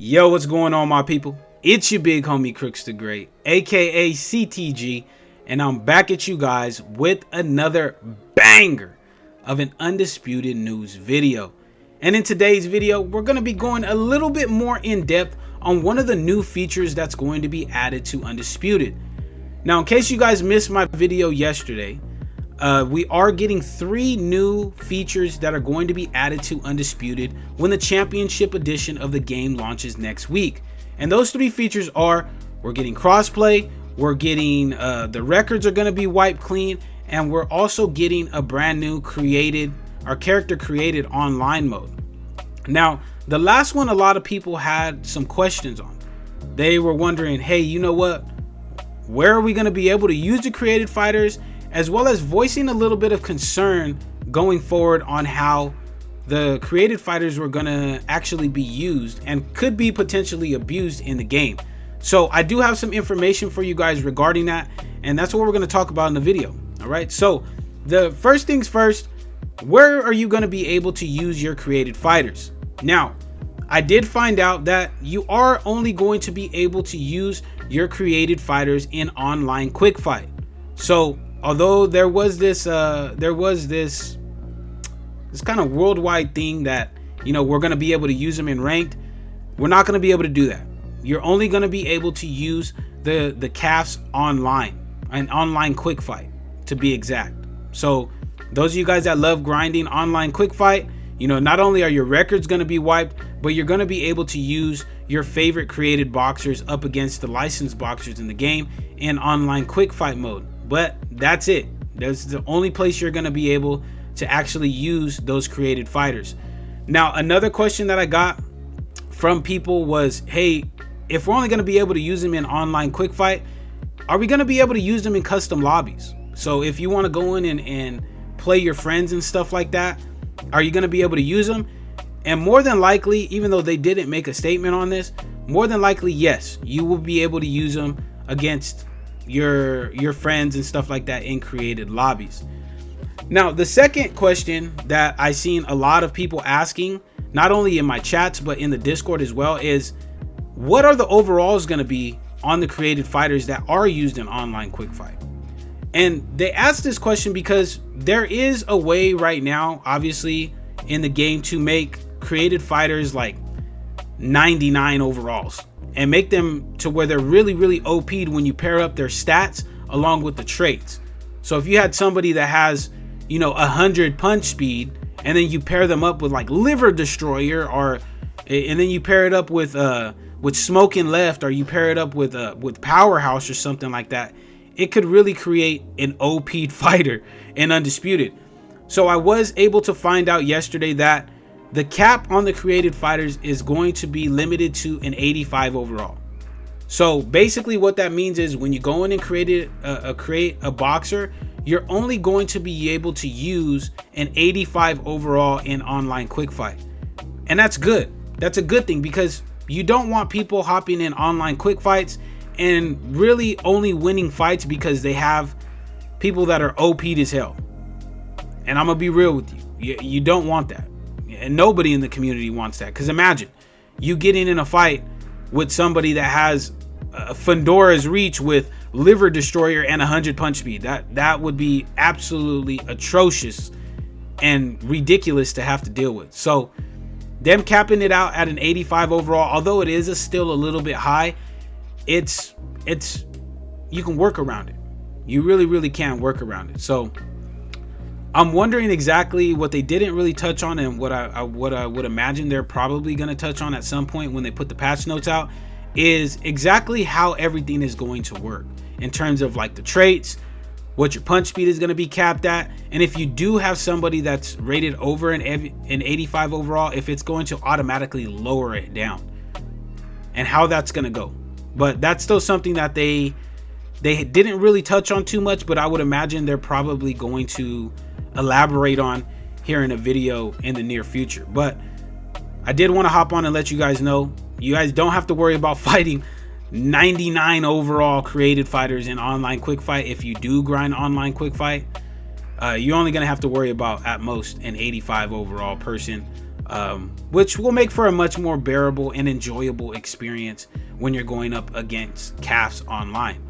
Yo, what's going on, my people? It's your big homie Crooks the Great, aka CTG, and I'm back at you guys with another banger of an Undisputed news video. And in today's video, we're going to be going a little bit more in depth on one of the new features that's going to be added to Undisputed. Now, in case you guys missed my video yesterday, we are getting 3 new features that are going to be added to Undisputed when the championship edition of the game launches next week. And those 3 features are, we're getting crossplay, we're getting the records are going to be wiped clean, and we're also getting a brand new character created online mode. Now, the last one a lot of people had some questions on. They were wondering, hey, you know what? Where are we going to be able to use the created fighters? As well as voicing a little bit of concern going forward on how the created fighters were going to actually be used and could be potentially abused in the game. So I do have some information for you guys regarding that, and that's what we're going to talk about in the video. All right, so the first things first, where are you going to be able to use your created fighters? Now, I did find out that you are only going to be able to use your created fighters in online quick fight. So although there was this kind of worldwide thing that, you know, we're going to be able to use them in ranked, we're not going to be able to do that. You're only going to be able to use the CAFs online, an online quick fight to be exact. So those of you guys that love grinding online quick fight, you know, not only are your records going to be wiped, but you're going to be able to use your favorite created boxers up against the licensed boxers in the game in online quick fight mode. But that's it. That's the only place you're going to be able to actually use those created fighters. Now, another question that I got from people was, hey, if we're only going to be able to use them in online quick fight, are we going to be able to use them in custom lobbies? So if you want to go in and play your friends and stuff like that, are you going to be able to use them? And more than likely, even though they didn't make a statement on this, more than likely, yes, you will be able to use them against your friends and stuff like that in created lobbies. Now, the second question that I seen a lot of people asking, not only in my chats but in the Discord as well, is what are the overalls going to be on the created fighters that are used in online quick fight? And they asked this question because there is a way right now, obviously, in the game to make created fighters like 99 overalls and make them to where they're really OP'd when you pair up their stats along with the traits. So if you had somebody that has, you know, 100 punch speed, and then you pair them up with like Liver Destroyer, and then you pair it up with Smoking Left, or you pair it up with Powerhouse or something like that, it could really create an OP'd fighter in Undisputed. So I was able to find out yesterday that the cap on the created fighters is going to be limited to an 85 overall. So basically what that means is when you go in and create a boxer, you're only going to be able to use an 85 overall in online quick fight. And that's good. That's a good thing, because you don't want people hopping in online quick fights and really only winning fights because they have people that are OP'd as hell. And I'm gonna be real with you. You don't want that. And nobody in the community wants that, because imagine you getting in a fight with somebody that has Fandora's reach with Liver Destroyer and 100 punch speed. That would be absolutely atrocious and ridiculous to have to deal with. So them capping it out at an 85 overall, although it is still a little bit high, it's you can work around it. You really can work around it. So I'm wondering exactly what they didn't really touch on, and what I would imagine they're probably going to touch on at some point when they put the patch notes out, is exactly how everything is going to work in terms of like the traits, what your punch speed is going to be capped at, and if you do have somebody that's rated over an 85 overall, if it's going to automatically lower it down, and how that's going to go. But that's still something that they didn't really touch on too much, but I would imagine they're probably going to elaborate on here in a video in the near future. But I did want to hop on and let you guys know, you guys don't have to worry about fighting 99 overall created fighters in online quick fight. If you do grind online quick fight, you're only going to have to worry about at most an 85 overall person which will make for a much more bearable and enjoyable experience when you're going up against calves online.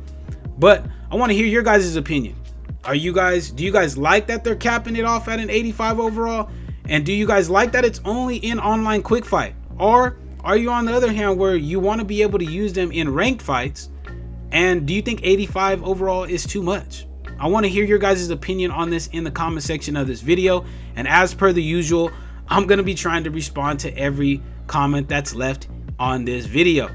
But I want to hear your guys' opinion. Do you guys like that they're capping it off at an 85 overall? And do you guys like that it's only in online quick fight? Or are you on the other hand where you want to be able to use them in ranked fights? And do you think 85 overall is too much? I want to hear your guys' opinion on this in the comment section of this video. And as per the usual, I'm going to be trying to respond to every comment that's left on this video.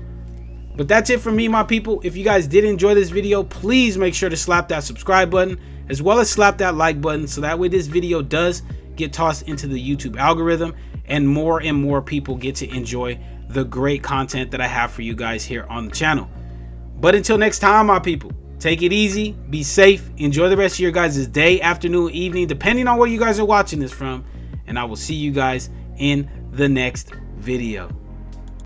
But that's it for me, my people. If you guys did enjoy this video, please make sure to slap that subscribe button as well as slap that like button, so that way this video does get tossed into the YouTube algorithm and more people get to enjoy the great content that I have for you guys here on the channel. But until next time, my people, take it easy, be safe, enjoy the rest of your guys' day, afternoon, evening, depending on where you guys are watching this from, and I will see you guys in the next video.